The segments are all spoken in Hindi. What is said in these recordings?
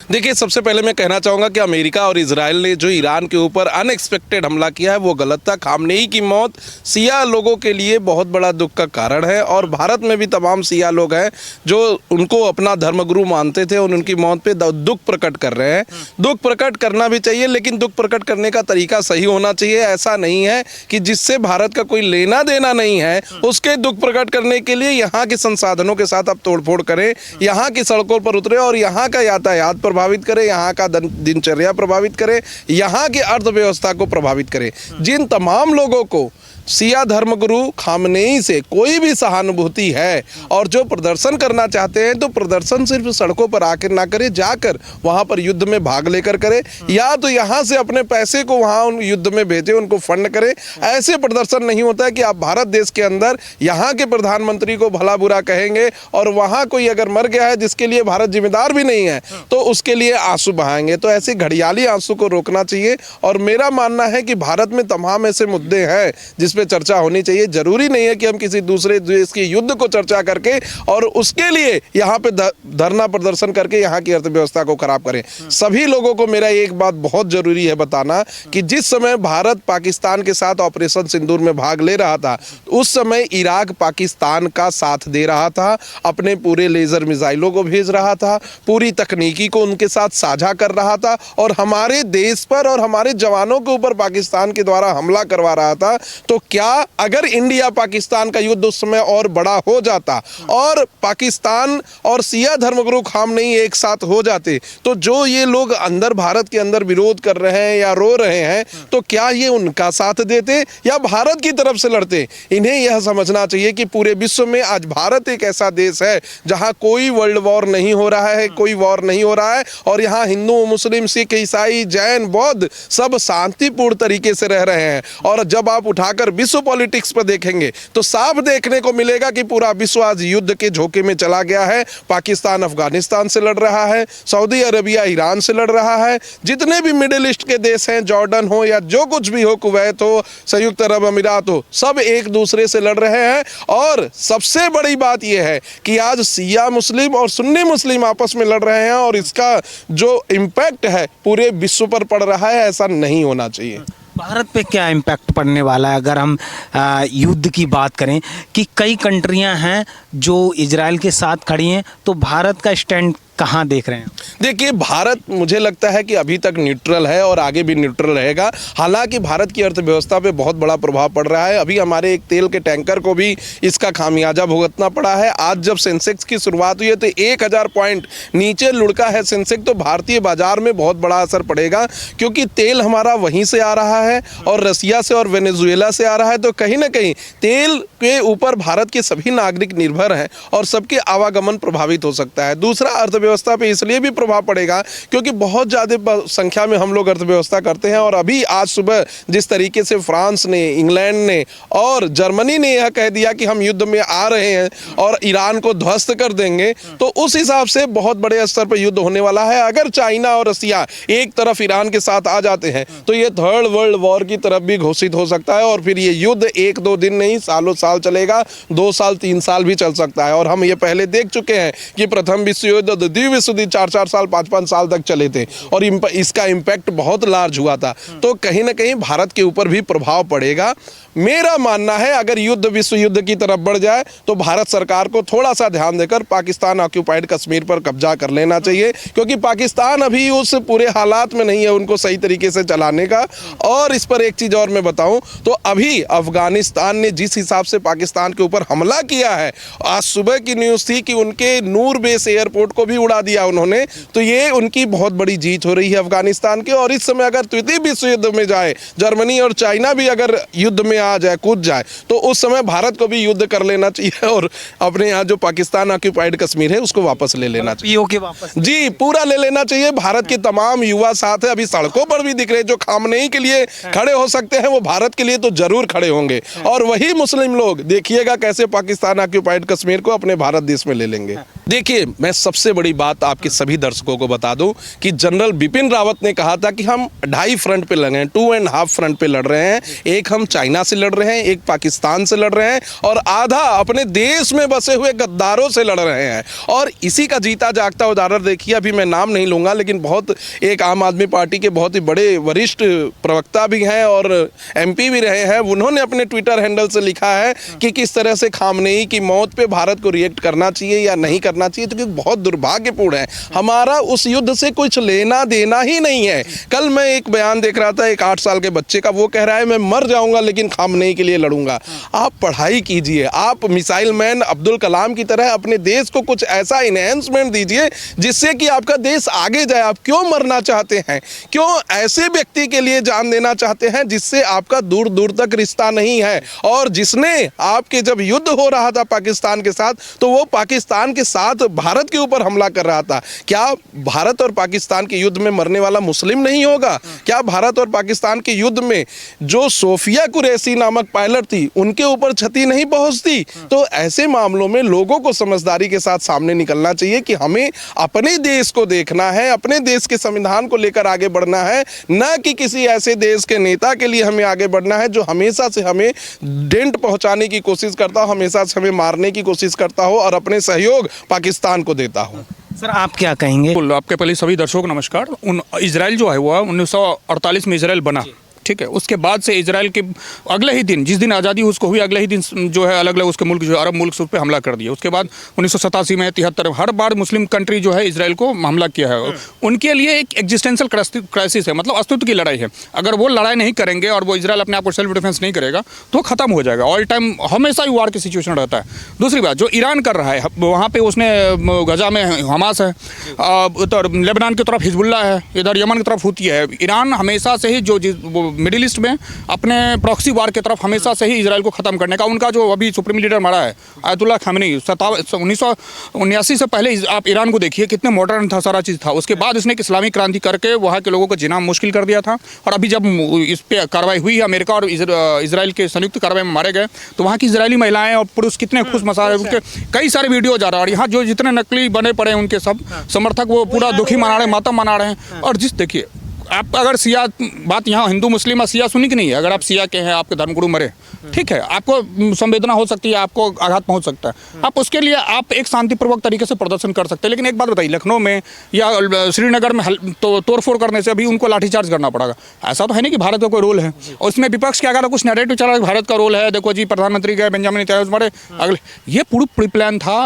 देखिए, सबसे पहले मैं कहना चाहूँगा कि अमेरिका और इजराइल ने जो ईरान के ऊपर अनएक्सपेक्टेड हमला किया है वो गलत था। खामनेई की मौत सिया लोगों के लिए बहुत बड़ा दुख का कारण है और भारत में भी तमाम सिया लोग हैं जो उनको अपना धर्मगुरु मानते थे और उनकी मौत पे दुख प्रकट कर रहे हैं। दुख प्रकट करना भी चाहिए, लेकिन दुख प्रकट करने का तरीका सही होना चाहिए। ऐसा नहीं है कि जिससे भारत का कोई लेना देना नहीं है उसके दुख प्रकट करने के लिए यहाँ के संसाधनों के साथ आप तोड़फोड़ करें, यहाँ की सड़कों पर उतरे और यहाँ का यातायात प्रभावित करे, यहाँ का दिनचर्या प्रभावित करे, यहाँ की अर्थव्यवस्था को प्रभावित करे। जिन तमाम लोगों को सिया धर्मगुरु खामनेई से कोई भी सहानुभूति है और जो प्रदर्शन करना चाहते हैं तो प्रदर्शन सिर्फ सड़कों पर आकर ना करे, जाकर वहां पर युद्ध में भाग लेकर करे, या तो यहां से अपने पैसे को वहां उन युद्ध में भेजे, उनको फंड करे। ऐसे प्रदर्शन नहीं होता है कि आप भारत देश के अंदर यहाँ के प्रधानमंत्री को भला बुरा कहेंगे और वहां कोई अगर मर गया है जिसके लिए भारत जिम्मेदार भी नहीं है तो उसके लिए आंसू बहाएंगे। तो ऐसे घड़ियाली आंसू को रोकना चाहिए और मेरा मानना है कि भारत में तमाम ऐसे मुद्दे हैं जिस पे चर्चा होनी चाहिए। जरूरी नहीं है कि हम किसी दूसरे देश के युद्ध को चर्चा करके और उसके लिए यहाँ पे धरना प्रदर्शन करके यहाँ की अर्थव्यवस्था को खराब करें। सभी लोगों को मेरा एक बात बहुत जरूरी है बताना कि जिस समय भारत पाकिस्तान के साथ ऑपरेशन सिंदूर में भाग ले रहा था उस समय इराक पाकिस्तान का साथ दे रहा था, अपने पूरे लेजर मिसाइलों को भेज रहा था, पूरी तकनीकी को उनके साथ साझा कर रहा था और हमारे देश पर और हमारे जवानों के ऊपर पाकिस्तान के द्वारा हमला करवा रहा था। तो क्या अगर इंडिया पाकिस्तान का युद्ध उस समय और बड़ा हो जाता और पाकिस्तान और सिया धर्मगुरु खामनेई एक साथ हो जाते तो जो ये लोग अंदर भारत के अंदर विरोध कर रहे हैं या रो रहे हैं तो क्या ये उनका साथ देते या भारत की तरफ से लड़ते? इन्हें यह समझना चाहिए कि पूरे विश्व में आज भारत एक ऐसा देश है जहां कोई वर्ल्ड वॉर नहीं हो रहा है, कोई वॉर नहीं हो रहा है और यहाँ हिंदू, मुस्लिम, सिख, ईसाई, जैन, बौद्ध सब शांतिपूर्ण तरीके से रह रहे हैं। और जब आप उठाकर विश्व पॉलिटिक्स पर देखेंगे तो साफ देखने को मिलेगा कि पूरा विश्व आज युद्ध के झोंके में चला गया है। पाकिस्तान अफगानिस्तान से लड़ रहा है, सऊदी अरबिया ईरान से लड़ रहा है, जितने भी मिडिल ईस्ट के देश हैं, जॉर्डन हो या जो कुछ भी हो, कुवैत हो, संयुक्त अरब अमीरात हो, सब एक दूसरे से लड़ रहे हैं। और सबसे बड़ी बात यह है कि आज सिया मुस्लिम और सुन्नी मुस्लिम आपस में लड़ रहे हैं और इसका जो इम्पैक्ट है पूरे विश्व पर पड़ रहा है। ऐसा नहीं होना चाहिए। भारत पे क्या इम्पैक्ट पड़ने वाला है अगर हम युद्ध की बात करें कि कई कंट्रियां हैं जो इजराइल के साथ खड़ी हैं, तो भारत का स्टैंड कहाँ देख रहे हैं? देखिए, भारत मुझे लगता है कि अभी तक न्यूट्रल है और आगे भी न्यूट्रल रहेगा। हालांकि भारत की अर्थव्यवस्था पे बहुत बड़ा प्रभाव पड़ रहा है। अभी हमारे एक तेल के टैंकर को भी इसका खामियाजा भुगतना पड़ा है। आज जब सेंसेक्स की शुरुआत हुई है तो 1000 पॉइंट नीचे लुढ़का है सेंसेक्स, तो भारतीय बाजार में बहुत बड़ा असर पड़ेगा क्योंकि तेल हमारा वहीं से आ रहा है और रसिया से और वेनेजुएला से आ रहा है। तो कहीं ना कहीं तेल के ऊपर भारत के सभी नागरिक निर्भर हैं और सबके आवागमन प्रभावित हो सकता है। दूसरा, अर्थव्यवस्था पे इसलिए भी प्रभाव पड़ेगा क्योंकि बहुत ज़्यादा संख्या में हम लोग अर्थव्यवस्था करते हैं और अभी आज सुबह जिस तरीके से फ्रांस ने, इंग्लैंड ने और जर्मनी ने यह कह दिया कि हम युद्ध में आ रहे हैं और ईरान को ध्वस्त कर देंगे, तो उस हिसाब से बहुत बड़े स्तर पर युद्ध होने वाला है। अगर चाइना और रसिया एक तरफ ईरान के साथ आ जाते हैं तो ये थर्ड वर्ल्ड वॉर की तरफ भी घोषित हो सकता है और फिर ये युद्ध 1-2 दिन नहीं, सालों साल चलेगा, 2 साल 3 साल भी चल सकता है। और हम ये पहले देख चुके हैं कि प्रथम विश्व युद्ध, द्वितीय विश्व युद्ध 4-4 साल, 5-5 साल तक चले थे और इसका इम्पैक्ट बहुत लार्ज हुआ था। तो कहीं ना कहीं भारत के ऊपर भी प्रभाव पड़ेगा। मेरा मानना है अगर युद्ध विश्व युद्ध की तरफ बढ़ जाए तो भारत सरकार को थोड़ा सा ध्यान देकर पाकिस्तान ऑक्यूपाइड कश्मीर पर कब्जा कर लेना चाहिए क्योंकि पाकिस्तान अभी उस पूरे हालात में नहीं है उनको सही तरीके से चलाने का। और इस पर एक चीज़ और मैं बताऊं तो अभी अफगानिस्तान ने जिस हिसाब से पाकिस्तान के ऊपर हमला किया है, आज सुबह की न्यूज़ थी कि उनके नूर बेस एयरपोर्ट को भी उड़ा दिया उन्होंने, तो ये उनकी बहुत बड़ी जीत हो रही है अफगानिस्तान की। और इस समय अगर तृतीय विश्व युद्ध में जाए, जर्मनी और चाइना भी अगर युद्ध में आ जाए, कूद जाए, तो उस समय भारत को भी युद्ध कर लेना चाहिए और अपने यहाँ जो पाकिस्तान ऑक्यूपाइड कश्मीर है उसको वापस ले लेना चाहिए। पीओके वापस जी, पूरा ले लेना चाहिए। भारत के तमाम युवा साथ है, अभी सड़कों पर भी दिख रहे, जो खामनेई के लिए खड़े हो सकते हैं वो भारत के लिए तो जरूर खड़े होंगे। और वही मुस्लिम लोग देखिएगा कैसे पाकिस्तान ऑक्यूपाइड कश्मीर को अपने भारत देश में ले लेंगे। देखिए, मैं सबसे बड़ी बात आपके सभी दर्शकों को बता दूं कि जनरल बिपिन रावत ने कहा था कि हम 2.5 फ्रंट पे लगे हैं, 2.5 फ्रंट पे लड़ रहे हैं। एक हम चाइना से लड़ रहे हैं, एक पाकिस्तान से लड़ रहे हैं और आधा अपने देश में बसे हुए गद्दारों से लड़ रहे हैं। और इसी का जीता जागता उदाहरण देखिए, अभी मैं नाम नहीं लूँगा, लेकिन बहुत एक आम आदमी पार्टी के बहुत ही बड़े वरिष्ठ प्रवक्ता भी हैं और MP भी रहे हैं, उन्होंने अपने ट्विटर हैंडल से लिखा है कि किस तरह से खामनेई की मौत पे भारत को रिएक्ट करना चाहिए या नहीं करना चाहिए, तो क्योंकि बहुत दुर्भाग्यपूर्ण है। हमारा उस युद्ध से कुछ लेना देना ही नहीं है। कल मैं एक बयान देख रहा था एक 8 साल के बच्चे का, वो कह रहा है मैं मर जाऊंगा लेकिन खामनेई के लिए लड़ूंगा। आप पढ़ाई कीजिए, आप मिसाइल मैन अब्दुल कलाम की तरह अपने देश को कुछ ऐसा इनहेंसमेंट दीजिए जिससे कि आपका देश आगे जाए। आप क्यों मरना चाहते हैं? क्यों ऐसे व्यक्ति के लिए जान देना चाहते हैं जिससे आपका दूर दूर तक रिश्ता नहीं है और जिसने आपके जब युद्ध हो रहा था पाकिस्तान के साथ तो वो पाकिस्तान के साथ भारत के ऊपर हमला कर रहा था? क्या भारत और पाकिस्तान के युद्ध में मरने वाला मुस्लिम नहीं होगा? क्या भारत और पाकिस्तान के युद्ध में जो सोफिया कुरैशी नामक पायलट थी उनके ऊपर क्षति नहीं पहुंचती? तो ऐसे मामलों में लोगों को समझदारी के साथ सामने निकलना चाहिए कि हमें अपने देश को देखना है, अपने देश के संविधान को लेकर आगे बढ़ना है, न कि किसी ऐसे देश के नेता के लिए हमें आगे बढ़ना है जो हमेशा से हमें डेंट पहुंचाने की कोशिश करता हो, हमेशा से हमें मारने की कोशिश करता हो और अपने सहयोग पाकिस्तान को देता हो। सर आप क्या कहेंगे? बिल्कुल, आपके पहले सभी दर्शकों को नमस्कार। इजराइल जो है वो 1948 में इजराइल बना, ठीक है। उसके बाद से इजराइल के अगले ही दिन, जिस दिन आज़ादी उसको हुई, अगले ही दिन जो है अलग अलग उसके मुल्क जो अरब मुल्क उस पर हमला कर दिया। उसके बाद 1987 में 73 हर बार मुस्लिम कंट्री जो है इजराइल को हमला किया है। उनके लिए एक एग्जिस्टेंशियल क्राइसिस है, मतलब अस्तित्व की लड़ाई है। अगर वो लड़ाई नहीं करेंगे और वो इजराइल अपने आप को सेल्फ डिफेंस नहीं करेगा तो खत्म हो जाएगा। ऑल टाइम हमेशा ही वार की सिचुएशन रहता है। दूसरी बात, जो ईरान कर रहा है वहाँ पर उसने गजा में हमास है, उधर लेबनान की तरफ हिजबुल्ला है, इधर यमन की तरफ हुती है। ईरान हमेशा से ही जो मिडिल ईस्ट में अपने प्रॉक्सी वार की तरफ हमेशा से ही इजराइल को खत्म करने का, उनका जो अभी सुप्रीम लीडर मरा है आयतुल्लाह खामेनी, 1979 से पहले आप ईरान को देखिए कितने मॉडर्न था, सारा चीज़ था। उसके बाद उसने एक इस्लामिक क्रांति करके वहाँ के लोगों को जीना मुश्किल कर दिया था। और अभी जब इस पर कार्रवाई हुई, अमेरिका और इजराइल के संयुक्त कार्रवाई में मारे गए, तो वहाँ की इजरायली महिलाएं और पुरुष कितने खुश मसा, उनके कई सारे वीडियो जा रहा है। और यहाँ जो जितने नकली बने पड़े हैं उनके सब समर्थक वो पूरा दुखी मना रहे हैं, मातम मना रहे हैं। और जिस देखिए आप अगर सिया बात यहाँ हिंदू मुस्लिम और सिया सुनी कि नहीं है, अगर आप सिया के हैं, आपके धर्मगुरु मरे, ठीक है, आपको संवेदना हो सकती है, आपको आघात पहुंच सकता है, आप उसके लिए आप एक शांतिपूर्वक तरीके से प्रदर्शन कर सकते हैं। लेकिन एक बात बताइए, लखनऊ में या श्रीनगर में तो तोड़फोड़ करने से अभी उनको लाठीचार्ज करना पड़ेगा। ऐसा तो है नहीं कि भारत का कोई रोल है। और उसमें विपक्ष क्या, अगर कुछ नैरेटिव चला कि भारत का रोल है, देखो जी प्रधानमंत्री गए, बेंजामिन नेतन्याहू मरे, अगले, ये पूरा प्री प्लान था।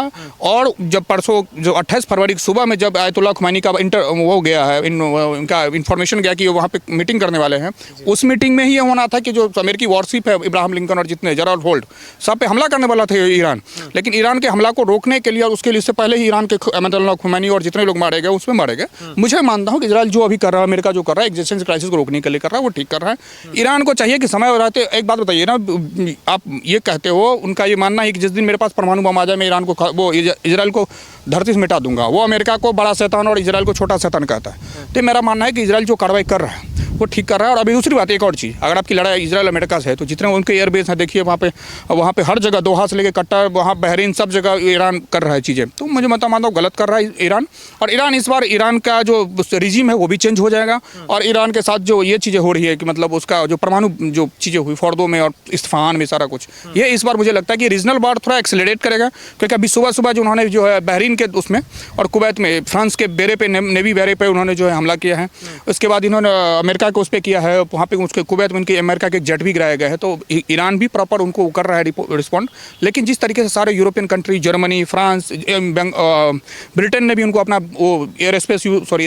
और जब परसों जो 28 फरवरी की सुबह में जब आयतुल्लाह खुमैनी का वो गया है, इनका इन्फॉर्मेशन गया कि वहाँ पे मीटिंग करने वाले हैं, उस मीटिंग में ही ये होना था कि जो अमेरिकी वॉरशिप है, इब्राहिम लिंकन और जितने जेराल्ड होल्ट, सब पे हमला करने वाला था ईरान। लेकिन ईरान के हमला को रोकने के लिए और उसके लिए इससे पहले ही ईरान के अयतुल्लाह खुमैनी और जितने लोग मारे गए उसमें मारे गए। मुझे मानता हूँ कि इजराइल जो अभी कर रहा है, अमेरिका जो कर रहा है, एक्जिस्टेंशियल क्राइसिस को रोकने के लिए कर रहा है, वो ठीक कर रहा है। ईरान को चाहिए कि समय रहते, एक बात बताइए ना, आप ये कहते हो, उनका ये मानना है कि जिस दिन मेरे पास परमाणु बम आ जाए मैं ईरान को, वो इजराइल को धरती से मिटा दूंगा। वो अमेरिका को बड़ा शैतान और इजराइल को छोटा शैतान कहता है। तो मेरा मानना है कि इजराइल जो कार्रवाई कर रहा है वो ठीक कर रहा है। और अभी दूसरी बात, एक और चीज़, अगर आपकी लड़ाई इजराइल अमेरिका से है तो जितने उनके एयरबेस हैं देखिए, वहाँ पे हर जगह, दोहा से लेकर कट्टर, वहाँ बहरीन, सब जगह ईरान कर रहा है चीज़ें। तो मुझे मानता हूँ गलत कर रहा है ईरान। और ईरान इस बार, ईरान का जो रिजीम है वो भी चेंज हो जाएगा। और ईरान के साथ जो ये चीज़ें हो रही है कि मतलब उसका जो परमाणु जो चीज़ें हुई फॉर्दो में और इस्फहान में सारा कुछ, ये इस बार मुझे लगता है कि रीजनल वार थोड़ा एक्सेलरेट करेगा। क्योंकि अभी सुबह सुबह जो उन्होंने जो है बहरीन के उसमें और कुवैत में फ्रांस के बेरे पे, नेवी बेरे पे उन्होंने जो है हमला किया है। उसके बाद इन्होंने अमेरिका के उस पर किया है, वहाँ पे उसके कुवैत में उनके अमेरिका के जेट भी गिराया गया है। तो ईरान भी प्रॉपर उनको कर रहा है रिस्पॉन्ड। लेकिन जिस तरीके से सारे European country, Germany, France, Britain ने भी उनको अपना वो एयर स्पेस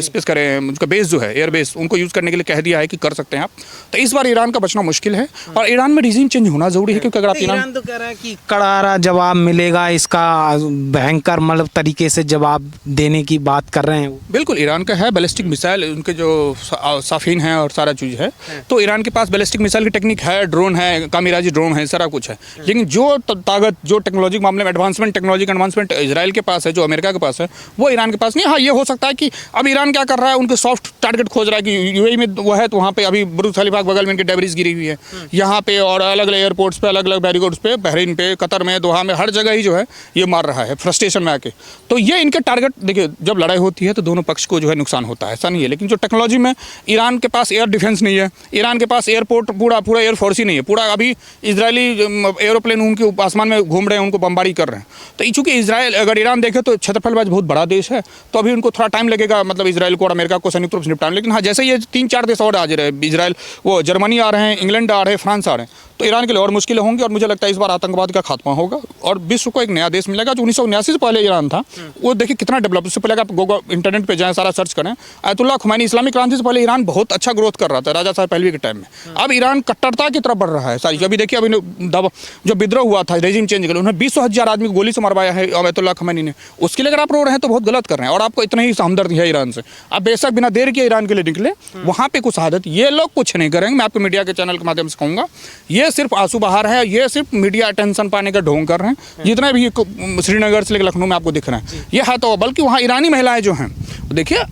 स्पेस करें, उनका बेस जो है एयर बेस, उनको यूज़ करने के लिए कह दिया है कि कर सकते हैं आप। तो इस बार ईरान का बचना मुश्किल है और ईरान में रिजीम चेंज होना जरूरी है। क्योंकि अगर आप ईरान तो कह रहा है कि करारा जवाब मिलेगा, इसका भयंकर मतलब तरीके से जवाब देने की बात कर रहे हैं। बिल्कुल, ईरान का है बैलिस्टिक मिसाइल, उनके जो साफिन हैं और सारा चीज़ है, तो ईरान के पास बैलिस्टिक मिसाइल की टेक्निक है, ड्रोन है, कामिराजी ड्रोन है, सारा कुछ है। लेकिन जो ताकत, जो टेक्नोलॉजी के मामले में एडवांसमेंट, टेक्नोलॉजी का एडवांसमेंट इजराइल के पास है, जो अमेरिका के पास है, वो ईरान के पास नहीं। हाँ, ये हो सकता है कि अब ईरान क्या कर रहा है, उनके सॉफ्ट टारगेट खोज रहा है कि यूएई में वो है, तो वहाँ पे अभी बुर्ज खलीफा के बगल में इनकी डेब्रिस गिरी हुई है, यहाँ पे और अलग अलग एयरपोर्ट्स पे, अलग अलग बैरिकेड्स पे, बहरीन पे, कतर में, दोहा में, हर जगह ही जो है ये मार रहा है फ्रस्ट्रेशन में आके। तो ये इनके टारगेट, देखिए जब लड़ाई होती है तो दोनों पक्ष को जो है नुकसान होता है, ऐसा नहीं है। लेकिन जो टेक्नोलॉजी में ईरान के पास एयर डिफेंस नहीं है, ईरान के पास एयरपोर्ट पूरा एयरफोर्स ही नहीं है, पूरा अभी इजरायली एरोप्लेन उनके आसमान में घूम रहे हैं, उनको बमबारी कर रहे हैं। तो चूंकि इजराइल, अगर ईरान देखे तो क्षेत्रफल बहुत बड़ा देश है, तो अभी उनको थोड़ा टाइम लगेगा, मतलब इजराइल को और अमेरिका को संयुक्त रूप से निपटाने। लेकिन हाँ, जैसे ये 3-4 देश और आ रहे हैं, इजराइल, वो जर्मनी आ रहे हैं, इंग्लैंड आ रहे हैं, फ्रांस आ रहे हैं, तो ईरान के लिए और मुश्किलें होंगी। और मुझे लगता है इस बार आतंकवाद का खात्मा होगा और विश्व को एक नया देश मिलेगा। जो 1979 से पहले ईरान था, वो देखिए कितना डेवलप, उससे पहले आप इंटरनेट पे जाएं, सारा सर्च करें, अयतुल्लाह खुमैनी, इस्लामिक क्रांति से पहले ईरान बहुत अच्छा ग्रोथ कर रहा था, राजा साहब पहलवी के टाइम में। अब ईरान कट्टरता की तरफ बढ़ रहा है सारी। अभी देखिए, अभी जो विद्रोह हुआ था, रेजिम चेंज के लिए, उन्होंने 20,000 आदमी को गोली से मरवाया है अयतुल्लाह खुमैनी ने। उसके लिए अगर आप रो रहे हैं तो बहुत गलत कर रहे हैं, और आपको इतना ही हमदर्द है ईरान से। आप बेशक बिना देर के ईरान के लिए निकले, वहाँ पे कुछ आदत, ये लोग कुछ नहीं करेंगे। मैं आपको मीडिया के चैनल के माध्यम से कहूँगा, ये सिर्फ आंसू बहार है, ये सिर्फ मीडिया अटेंशन पाने का ढोंग कर रहे हैं। जितने भी श्रीनगर से लेकर लखनऊ में आपको दिख रहे हैं, ये है। तो बल्कि वहाँ ईरानी महिलाएं जो हैं, देखिए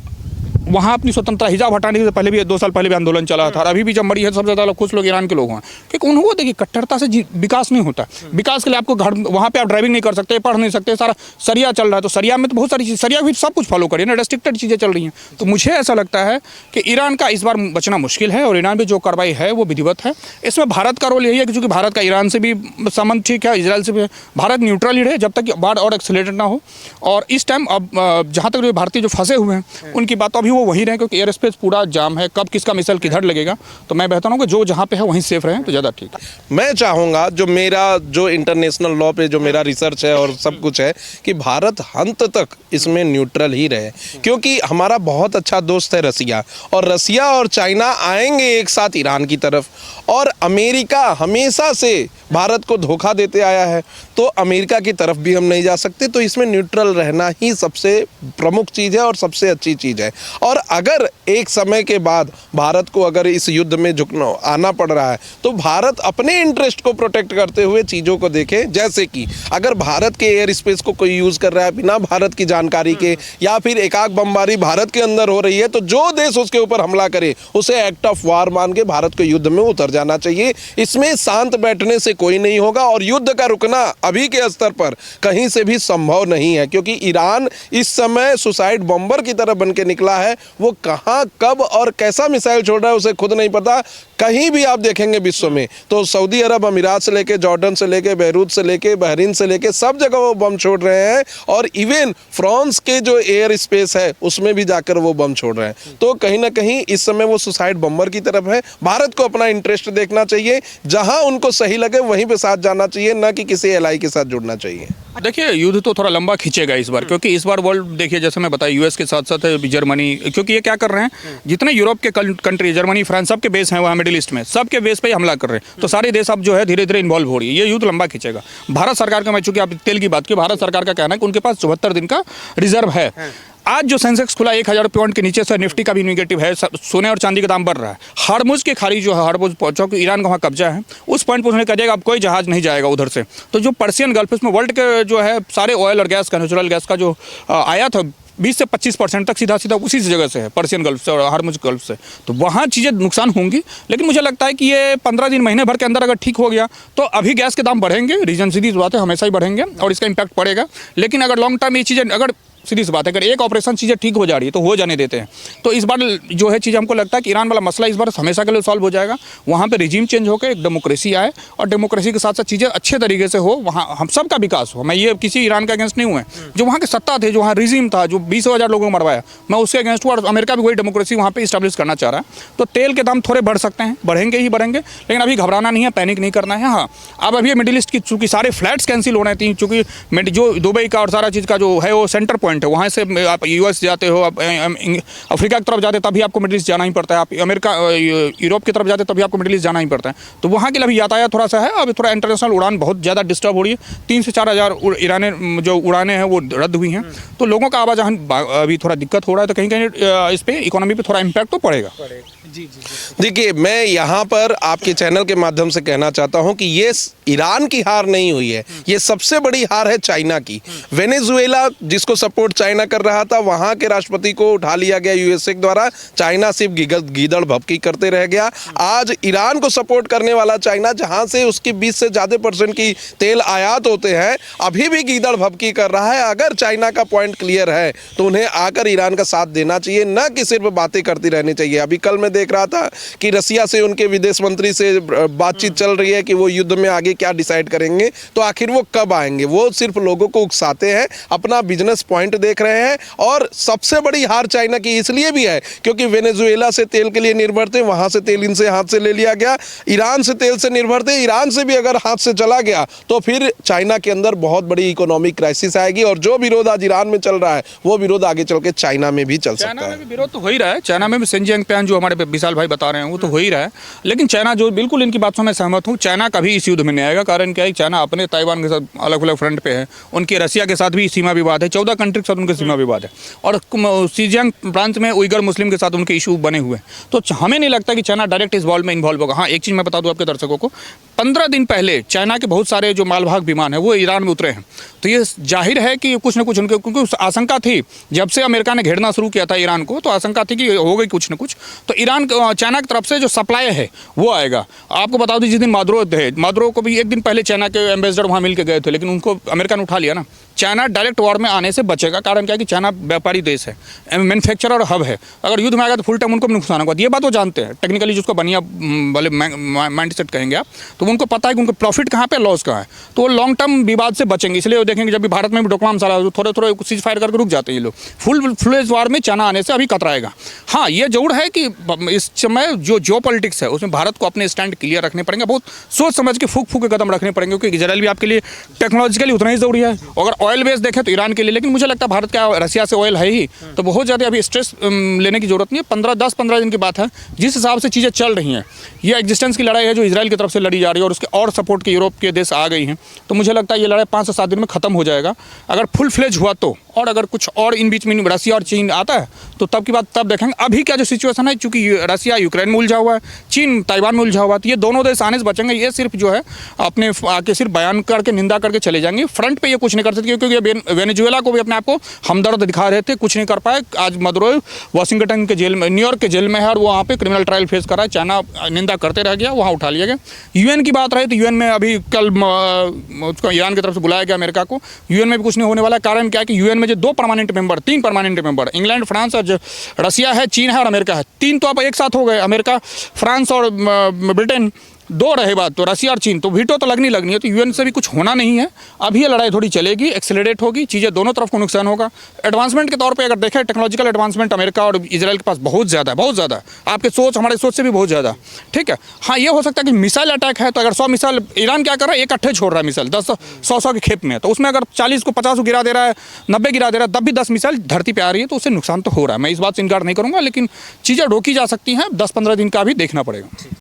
वहाँ अपनी स्वतंत्रता, हिजाब हटाने से पहले भी 2 साल पहले भी आंदोलन चला था, और अभी भी जब मरी है सबसे ज़्यादा खुश लोग ईरान के लोग हैं, क्योंकि उन्होंने देखिए कट्टरता से विकास नहीं होता। विकास के लिए आपको घर, वहाँ पे आप ड्राइविंग नहीं कर सकते, पढ़ नहीं सकते, सारा सरिया चल रहा है। तो सरिया में तो बहुत सारी चीज़, सरिया भी सब कुछ फॉलो करिए ना, रेस्ट्रिक्टेड चीज़ें चल रही हैं। तो मुझे ऐसा लगता है कि ईरान का इस बार बचना मुश्किल है, और ईरान में जो कार्रवाई है वो विधिवत है। इसमें भारत का रोल यही है कि चूँकि भारत का ईरान से भी संबंध ठीक है, इजराइल से भी, भारत न्यूट्रल ही रहे जब तक बाढ़ और एक्सीलरेटेड ना हो। और इस टाइम अब जहाँ तक जो भारतीय जो फंसे हुए हैं उनकी बात, तो अभी वो वहीं रहे, क्योंकि एयर स्पेस पूरा जाम है, कब किसका मिसाइल किधर लगेगा। तो मैं बेहतर हूँ कि जो जहाँ पे है वहीं सेफ रहें तो ज़्यादा ठीक है। मैं चाहूँगा, जो मेरा जो इंटरनेशनल लॉ पे जो मेरा रिसर्च है और सब कुछ है, कि भारत अंत तक इसमें न्यूट्रल ही रहे, क्योंकि हमारा बहुत अच्छा दोस्त है रसिया, और रसिया और चाइना आएंगे एक साथ ईरान की तरफ, और अमेरिका हमेशा से भारत को धोखा देते आया है, तो अमेरिका की तरफ भी हम नहीं जा सकते। तो इसमें न्यूट्रल रहना ही सबसे प्रमुख चीज़ है और सबसे अच्छी चीज़ है। और अगर एक समय के बाद भारत को अगर इस युद्ध में झुकना आना पड़ रहा है, तो भारत अपने इंटरेस्ट को प्रोटेक्ट करते हुए चीज़ों को देखे। जैसे कि अगर भारत के एयर स्पेस को कोई यूज़ कर रहा है बिना भारत की जानकारी के, या फिर एकाक बमबारी भारत के अंदर हो रही है, तो जो देश उसके ऊपर हमला करे उसे एक्ट ऑफ वार मान के भारत को युद्ध में उतर जाना चाहिए। इसमें शांत बैठने से कोई नहीं होगा, और युद्ध का रुकना अभी के स्तर पर कहीं से भी संभव नहीं है, क्योंकि ईरान इस समय सुसाइड बॉम्बर की तरह बन के निकला है। वो कहाँ, कब और कैसा मिसाइल छोड़ रहा है उसे खुद नहीं पता। कहीं भी आप देखेंगे विश्व में, तो सऊदी अरब अमीरात से लेके, जॉर्डन से लेके, बैरूत से लेके, बहरीन से लेके, सब जगह वो बम छोड़ रहे हैं। और इवन फ्रांस के जो एयर स्पेस है उसमें भी जाकर वो बम छोड़ रहे हैं। तो कहीं ना कहीं इस समय वो सुसाइड बॉम्बर की तरफ है। भारत को अपना इंटरेस्ट देखना चाहिए, जहां उनको सही लगे वहीं पे साथ जाना चाहिए, ना कि किसी एलआई के साथ जुड़ना चाहिए। देखिए, युद्ध तो थोड़ा लंबा खींचेगा इस बार, क्योंकि इस बार वर्ल्ड, देखिए जैसे मैं बताया, यूएस के साथ साथ जर्मनी, क्योंकि ये क्या कर रहे हैं, जितने यूरोप के कंट्री, जर्मनी, फ्रांस, सबके बेस हैं वहाँ मिडिल ईस्ट में, सबके बेस पे ही हमला कर रहे हैं। तो सारे देश अब जो है धीरे धीरे इन्वॉल्व हो रही है। ये युद्ध लंबा खींचेगा। भारत सरकार का, मैं चूंकि आप तेल की बात की, भारत सरकार का कहना है कि उनके पास 74 दिन का रिजर्व है। आज जो सेंसेक्स खुला 1000 पॉइंट के नीचे से, निफ्टी का भी नेगेटिव है, सोने और चांदी का दाम बढ़ रहा है। हरमुज के खाड़ी जो है, हरमुज पहुंचा कि ईरान का वहाँ कब्जा है, उस पॉइंट पर उन्होंने कहा अब कोई जहाज नहीं जाएगा उधर से। तो जो पर्शियन गल्फ, इसमें वर्ल्ड के जो है सारे ऑयल और गैस का, नेचुरल गैस का जो आयात है 20 से 25% तक सीधा सीधा उसी जगह से है, पर्शियन गल्फ से और हरमुज गल्फ से। तो वहाँ चीज़ें नुकसान होंगी। लेकिन मुझे लगता है कि ये 15 दिन, महीने भर के अंदर अगर ठीक हो गया, तो अभी गैस के दाम बढ़ेंगे, रीजन सीधी बात है, हमेशा ही बढ़ेंगे और इसका इम्पैक्ट पड़ेगा। लेकिन अगर लॉन्ग टर्म ये चीज़ें, अगर सीधी सी बात है, अगर एक ऑपरेशन चीज़ें ठीक हो जा रही है तो हो जाने देते हैं। तो इस बार जो है चीज़, हमको लगता है कि ईरान वाला मसला इस बार हमेशा के लिए सॉल्व हो जाएगा। वहाँ पे रिजीम चेंज होकर एक डेमोक्रेसी आए, और डेमोक्रेसी के साथ साथ चीज़ें अच्छे तरीके से हो, वहाँ हम सब का विकास हो। मैं ये किसी ईरान के अगेंस्ट नहीं हुए, जो वहाँ के सत्ता थे, जो वहाँ रिजीम था, जो 20,000 लोगों को मरवाया, मैं उसके अगेंस्ट हूँ। और अमेरिका भी वही डेमोक्रेसी वहाँ पे इस्टेब्लिश करना चाह रहा है। तो तेल के दाम थोड़े बढ़ सकते हैं, बढ़ेंगे ही बढ़ेंगे, लेकिन अभी घबराना नहीं है, पैनिक नहीं करना है। हाँ, अब अभी मिडिल ईस्ट की चूँकि सारे फ्लाइट्स कैंसिल हो रहे हैं, चूँकि जो दुबई का और सारा चीज़ का जो है वो सेंटर पॉइंट पॉइंट है, वहाँ से आप यूएस जाते हो, आप अफ्रीका की तरफ जाते तभी आपको मिडिल ईस्ट जाना ही पड़ता है, आप अमेरिका यूरोप की तरफ जाते तभी आपको मिडिल ईस्ट जाना ही पड़ता है। तो वहाँ के लिए अभी यातायात थोड़ा सा है, अभी थोड़ा इंटरनेशनल उड़ान बहुत ज़्यादा डिस्टर्ब हो रही है। 3 से 4 हज़ार ईरानी जो उड़ानें हैं वो रद्द हुई हैं, तो लोगों का आवाजाही अभी थोड़ा दिक्कत हो रहा है, तो कहीं कहीं इस पर इकोनॉमी पर थोड़ा इम्पैक्ट तो पड़ेगा। देखिए, मैं यहाँ पर आपके चैनल के माध्यम से कहना चाहता हूँ कि ये ईरान की हार नहीं हुई है, ये सबसे बड़ी हार है चाइना की। वेनेजुएला जिसको सपोर्ट चाइना कर रहा था, वहाँ के राष्ट्रपति को उठा लिया गया यूएसए द्वारा, चाइना सिर्फ गीदड़ भभकी करते रह गया। आज ईरान को सपोर्ट करने वाला चाइना, जहाँ से उसकी 20 से ज़्यादा % की तेल आयात होते हैं, अभी भी गीदड़ भभकी कर रहा है। अगर चाइना का पॉइंट क्लियर है तो उन्हें आकर ईरान का साथ देना चाहिए, न कि सिर्फ बातें करती रहनी चाहिए। अभी कल मैं देख रहा था कि रसिया से उनके विदेश मंत्री से बातचीत चल रही है कि वो युद्ध में आगे क्या डिसाइड करेंगे, तो आखिर वो कब आएंगे? वो सिर्फ लोगों को उकसाते हैं, अपना बिजनेस पॉइंट देख रहे हैं। और सबसे बड़ी हार चाइना की इसलिए भी है क्योंकि वेनेजुएला से तेल के लिए निर्भर थे, वहां से तेल इनसे हाथ से ले लिया गया। ईरान से तेल से निर्भर थे, ईरान से भी अगर हाथ से चला गया तो फिर चाइना के अंदर बहुत बड़ी इकोनॉमिक क्राइसिस आएगी। और जो विरोध आज ईरान में चल रहा है, वो विरोध आगे चल के चाइना में भी चल सकता है। चाइना में भी विरोध तो हो ही रहा है, चाइना में भी शिनजियांग प्यान जो हमारे विशाल भाई बता रहे हैं वो तो हो ही रहा है। लेकिन चाइना जो, बिल्कुल इनकी बात से मैं सहमत हूँ, चाइना कभी इस युद्ध में नहीं आएगा। कारण क्या है, चाइना अपने ताइवान के साथ अलग अलग फ्रंट पे है, उनके रसिया के साथ भी सीमा विवाद है, 14 कंट्री के साथ उनके सीमा विवाद है, और शिनजियांग प्रांत में उइगर मुस्लिम के साथ उनके इशू बने हुए हैं। तो हमें नहीं लगता कि चाइना डायरेक्ट इस वॉर में इन्वॉल्व होगा। हाँ, एक चीज़ मैं बता दूं आपके दर्शकों को, 15 दिन पहले चाइना के बहुत सारे जो मालवाहक विमान है वो ईरान में उतरे हैं। तो ये जाहिर है कि कुछ न कुछ उनके, क्योंकि आशंका थी जब से अमेरिका ने घेरना शुरू किया था ईरान को, तो आशंका थी कि हो गई कुछ न कुछ। तो ईरान, चाइना की तरफ से जो सप्लाई है वो आएगा। आपको बता दूं, जिस दिन मादुरो को भी एक दिन पहले चाइना के एम्बेसडर वहाँ मिल के गए थे, लेकिन उनको अमेरिका ने उठा लिया ना। चाइना डायरेक्ट वॉर में आने से बचेगा। कारण क्या है कि चाइना व्यापारी देश है, मैन्युफैक्चरर और हब है। अगर युद्ध में आएगा तो फुल टाइम उनको भी नुकसान होगा, ये बात वो जानते हैं टेक्निकली, जिसको बनिया वाले माइंड सेट कहेंगे आप। तो उनको पता है कि उनको प्रॉफिट कहाँ पे, लॉस कहाँ है। तो वो लॉन्ग टर्म विवाद से बचेंगे। इसलिए वो देखेंगे जब भी भारत में भी डोकलाम सारा थोड़े थोड़े सीज फायर करके रुक जाते हैं ये लोग। फुल फ्लेज वॉर में चाइना आने से अभी कतराएगा। हाँ, ये जरूर है कि इस समय जो पॉलिटिक्स है उसमें भारत को अपने स्टैंड क्लियर रखने पड़ेंगे, बहुत सोच समझ के फूक के कदम रखने पड़ेंगे, क्योंकि इजराइल भी आपके लिए टेक्नोलॉजिकली उतना ही जरूरी है। अगर ऑयल बेस देखें तो ईरान के लिए, लेकिन मुझे लगता है भारत का रसिया से ऑयल है ही, तो बहुत ज़्यादा अभी स्ट्रेस लेने की जरूरत नहीं है। 10-15 दिन की बात है, जिस हिसाब से चीज़ें चल रही हैं, ये एग्जिस्टेंस की लड़ाई है जो इजराइल की तरफ से लड़ी जा रही है, और उसके और सपोर्ट के यूरोप के देश आ गई हैं। तो मुझे लगता है ये लड़ाई 5 से 7 दिन में खत्म हो जाएगा, अगर फुल फ्लेज हुआ तो। और अगर कुछ और इन बीच में रसिया और चीन आता है तो तब की बात तब देखेंगे। अभी क्या जो सिचुएशन है, चूंकि रसिया यूक्रेन में उलझा हुआ है, चीन ताइवान में उलझा हुआ है, तो ये दोनों देश आने से बचेंगे। ये सिर्फ जो है अपने आके सिर्फ बयान करके, निंदा करके चले जाएंगे। फ्रंट पे ये कुछ नहीं कर सकते, क्योंकि वेनेजुएला को भी अपने आप को हमदर्द दिखा रहे थे, कुछ नहीं कर पाए। आज मदुरो वाशिंगटन के जेल में, न्यूयॉर्क के जेल में है, और वो वहाँ पे क्रिमिनल ट्रायल फेस कर रहा है। चाइना निंदा करते रह गया, वहाँ उठा लिया गया। यूएन की बात रही तो यूएन में अभी कल उसको ईरान की तरफ से बुलाया गया अमेरिका को। यूएन में भी कुछ नहीं होने वाला। कारण क्या है कि यूएन में जो 2 permanent member, 3 permanent member, England, France और रसिया है, चीन है और अमेरिका है। 3 तो अब एक साथ हो गए, अमेरिका, फ्रांस और ब्रिटेन 2 रहे बात, तो रसिया और चीन, तो वीटो तो लगनी है। तो यूएन से भी कुछ होना नहीं है। अभी ये लड़ाई थोड़ी चलेगी, एक्सेलरेट होगी, चीज़ें दोनों तरफ को नुकसान होगा। एडवांसमेंट के तौर पे अगर देखें, टेक्नोलॉजिकल एडवांसमेंट अमेरिका और इजराइल के पास बहुत ज़्यादा है, बहुत ज़्यादा। आपके सोच, हमारे सोच से भी बहुत ज़्यादा, ठीक है। हाँ, ये हो सकता है कि मिसाइल अटैक है, तो अगर 100 मिसाइल ईरान क्या कर रहा है, इकट्ठे छोड़ रहा है मिसाइल 10-100 की खेप में, तो उसमें अगर 40 को 50 को गिरा दे रहा है, 90 गिरा दे रहा है, तब भी 10 मिसाइल धरती पर आ रही है, तो उससे नुकसान तो हो रहा है। मैं इस बात से इनकार नहीं करूँगा, लेकिन चीज़ें रोकी जा सकती हैं। 10-15 दिन का भी देखना पड़ेगा।